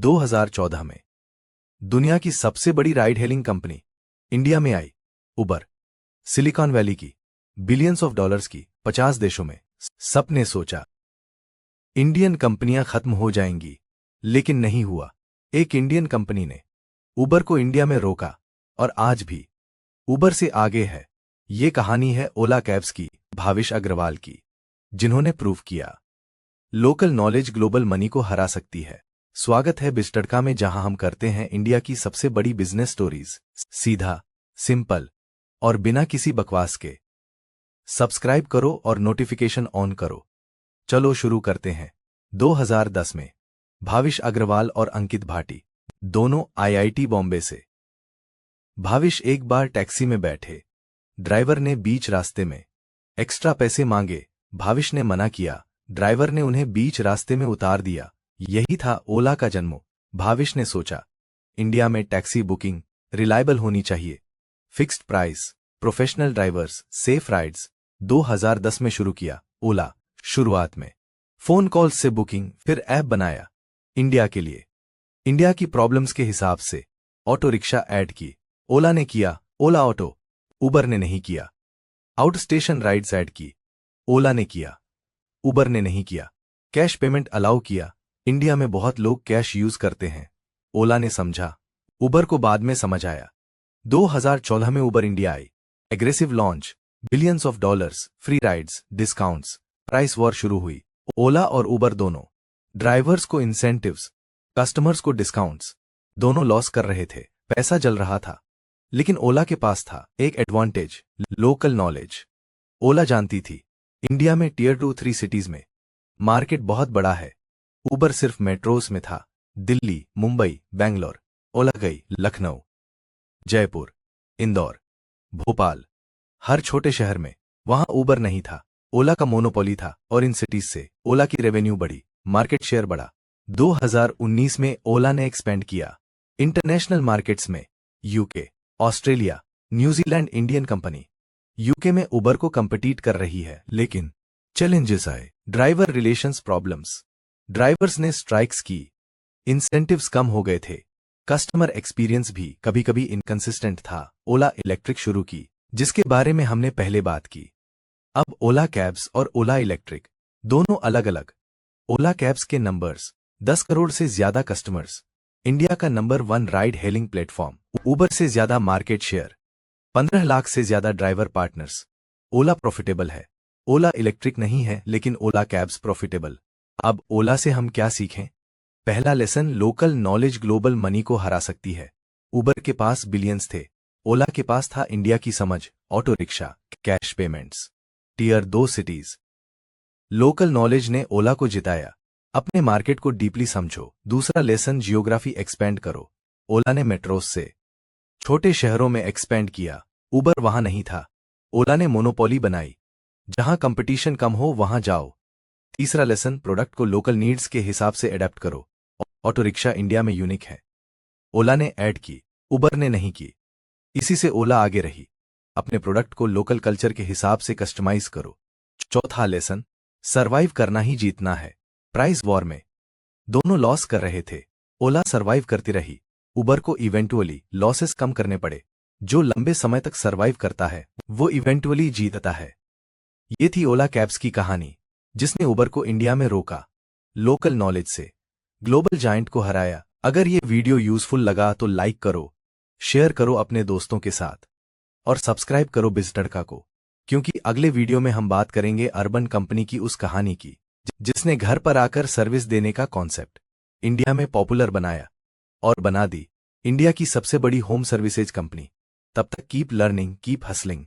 2014 में दुनिया की सबसे बड़ी राइड हेलिंग कंपनी इंडिया में आई, उबर। सिलिकॉन वैली की बिलियंस ऑफ डॉलर्स की 50 देशों में। सबने सोचा इंडियन कंपनियां खत्म हो जाएंगी, लेकिन नहीं हुआ। एक इंडियन कंपनी ने उबर को इंडिया में रोका और आज भी उबर से आगे है। ये कहानी है ओला कैब्स की, भाविश अग्रवाल की, जिन्होंने प्रूव किया लोकल नॉलेज ग्लोबल मनी को हरा सकती है। स्वागत है बिजटड़का में, जहां हम करते हैं इंडिया की सबसे बड़ी बिजनेस स्टोरीज सीधा, सिंपल और बिना किसी बकवास के। सब्सक्राइब करो और नोटिफिकेशन ऑन करो। चलो शुरू करते हैं। 2010 में भाविश अग्रवाल और अंकित भाटी, दोनों आईआईटी बॉम्बे से। भाविश एक बार टैक्सी में बैठे, ड्राइवर ने बीच रास्ते में एक्स्ट्रा पैसे मांगे। भाविश ने मना किया, ड्राइवर ने उन्हें बीच रास्ते में उतार दिया। यही था ओला का जन्म। भाविश ने सोचा इंडिया में टैक्सी बुकिंग रिलायबल होनी चाहिए, fixed price, professional drivers, safe rides. 2010 में शुरू किया ओला। शुरुआत में फोन कॉल्स से बुकिंग, फिर ऐप बनाया इंडिया के लिए, इंडिया की प्रॉब्लम्स के हिसाब से। ऑटो रिक्शा ऐड की, ओला ने किया ओला ऑटो, उबर ने नहीं किया। आउट स्टेशन राइड्स ऐड की, ओला ने किया, उबर ने नहीं किया। कैश पेमेंट अलाउ किया, इंडिया में बहुत लोग कैश यूज करते हैं, ओला ने समझा। उबर को बाद में समझ आया। 2014 में उबर India I. Aggressive launch, billions of dollars, free rides, discounts, price war शुरू हुई। ओला और उबर दोनों, ड्राइवर्स को इंसेंटिव्स, कस्टमर्स को डिस्काउंट्स, दोनों लॉस कर रहे थे। पैसा जल रहा था, लेकिन ओला के पास था एक एडवांटेज, लोकल नॉलेज। ओला जानती थी इंडिया में टियर 2-3 सिटीज में मार्केट बहुत बड़ा है। उबर सिर्फ मेट्रोस में था, दिल्ली, मुंबई, बेंगलोर। ओला गई लखनऊ, जयपुर, इंदौर, भोपाल, हर छोटे शहर में। वहां उबर नहीं था, ओला का मोनोपोली था, और इन सिटीज से ओला की रेवेन्यू बढ़ी, मार्केट शेयर बढ़ा। 2019 में ओला ने एक्सपेंड किया इंटरनेशनल मार्केट्स में, UK, Australia, New Zealand. Indian company UK में उबर को कंपीट कर रही है, लेकिन चैलेंजेस आए। ड्राइवर रिलेशंस प्रॉब्लम्स, ड्राइवर्स ने स्ट्राइक्स की, इंसेंटिव्स कम हो गए थे, कस्टमर एक्सपीरियंस भी कभी कभी इनकंसिस्टेंट था। ओला इलेक्ट्रिक शुरू की, जिसके बारे में हमने पहले बात की। अब ओला कैब्स और ओला इलेक्ट्रिक दोनों अलग अलग। ओला कैब्स के नंबर्स, 10 करोड़ से ज्यादा कस्टमर्स, इंडिया का नंबर 1 राइड हेलिंग प्लेटफॉर्म। उबर से ज्यादा मार्केट शेयर, 15 लाख से ज्यादा ड्राइवर पार्टनर्स। ओला प्रॉफिटेबल है, ओला इलेक्ट्रिक नहीं है, लेकिन ओला कैब्स प्रॉफिटेबल। अब ओला से हम क्या सीखें? पहला lesson, local knowledge global money को हरा सकती है। उबर के पास बिलियंस थे, ओला के पास था इंडिया की समझ, auto rickshaw, cash payments, tier 2 cities. Local knowledge ने ओला को जिताया। अपने मार्केट को डीपली समझो। दूसरा लेसन, जियोग्राफी एक्सपेंड करो। ओला ने मेट्रोस से छोटे शहरों में एक्सपेंड किया, उबर वहां नहीं था। ओला ने मोनोपोली बनाई, जहां कंपटीशन कम हो वहां जाओ। तीसरा लेसन, प्रोडक्ट को लोकल नीड्स के हिसाब से एडेप्ट करो। ऑटो रिक्शा इंडिया में यूनिक है, ओला ने ऐड की, उबर ने नहीं की। इसी से ओला आगे रही। अपने प्रोडक्ट को लोकल कल्चर के हिसाब से कस्टमाइज करो। चौथा लेसन, सर्वाइव करना ही जीतना है। प्राइस वॉर में दोनों लॉस कर रहे थे, ओला सर्वाइव करती रही, उबर को इवेंटुअली लॉसेस कम करने पड़े। जो लंबे समय तक सर्वाइव करता है वो इवेंटुअली जीतता है। ये थी ओला कैब्स की कहानी, जिसने उबर को इंडिया में रोका, लोकल नॉलेज से ग्लोबल जायंट को हराया। अगर ये वीडियो यूजफुल लगा तो लाइक करो, शेयर करो अपने दोस्तों के साथ, और सब्सक्राइब करो बिजटड़का को, क्योंकि अगले वीडियो में हम बात करेंगे अर्बन कंपनी की, उस कहानी की जिसने घर पर आकर सर्विस देने का कॉन्सेप्ट इंडिया में पॉपुलर बनाया और बना दी इंडिया की सबसे बड़ी होम सर्विसेज कंपनी। तब तक कीप लर्निंग, कीप हसलिंग।